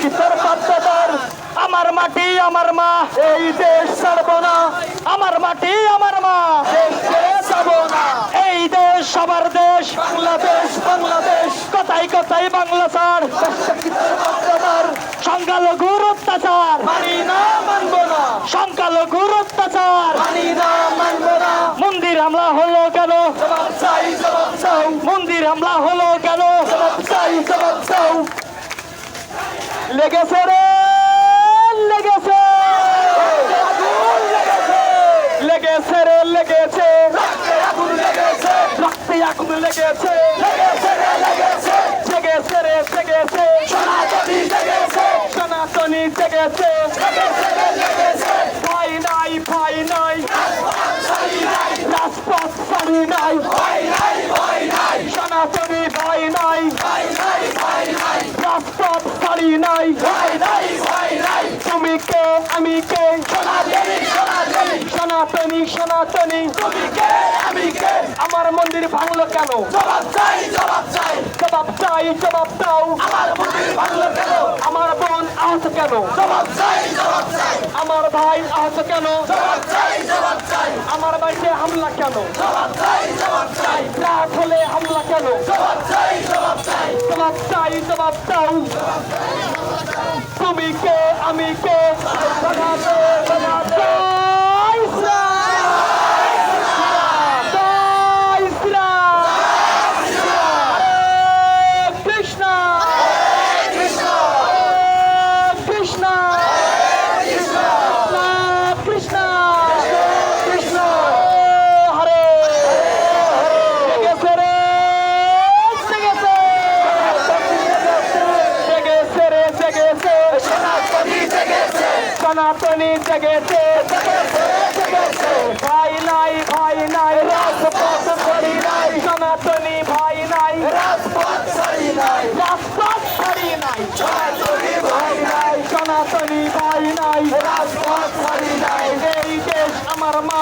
কিসের পদ্মদার আমার মাটি আমার মা এই দেশ ছাড়ব না আমার মাটি আমার মা দেশ ছেড়ে যাব না এই দেশ সবার দেশ বাংলাদেশ বাংলাদেশ কথাই কথাই বাংলা ছাড় কিসের পদ্মদার সংখ্যালঘুর অত্যাচার মানি না মানব না সংখ্যালঘুর অত্যাচার মানি না মানব না মন্দির হামলা হলো কেন জবাব চাই জবাব চাও মন্দির হামলা হলো কেন জবাব চাই জবাব চাও লেগেছে রে লেগেছে লেগেছে রে লেগেছে রক্তে আগুন লেগেছে রক্তে আগুন লেগেছে লেগেছে রে লেগেছে জেগেছে রে জেগেছে সনাতনী জেগেছে সনাতনী জেগেছে লেগেছে রে লেগেছে ভয় নাই ভয় নাই রাজপথ ছাড়ি নাই ভয় নাই ভয় নাই সনাতনী ভয় নাই ভয় নাই ভয় নাই রাজপথ ছাড়ি নাই ভয় নাই ভয় নাই তুমি কে আমি কে সনাতনী সনাতনী সনাতনী সনাতনী তুমি কে আমি কে আমার মন্দির ভাঙলো কেন জবাব চাই জবাব চাই জবাব চাই জবাব দাও আমার মন্দির ভাঙলো কেন আমার বোন আহত কেন জবাব চাই জবাব চাই আমার ভাই আহত কেন জবাব চাই জবাব চাই আমার বাড়িতে হামলা কেন জবাব চাই জবাব চাই রাত হলে হামলা কেন জবাব চাই জবাব চাই জবাব চাই জবাব দাও তুমি কে আমি কে বানাতে বানাতে সনাতনী জেগেছে ভয় নাই ভয় নাই রাজপথ ছাড়ি নাই সনাতনী ভয় নাই রাজপথ ছাড়ি নাই রাজপথ ছাড়ি নাই সনাতনী ভয় নাই সনাতনী ভয় নাই রাজপথ ছাড়ি নাই এই দেশ আমার মা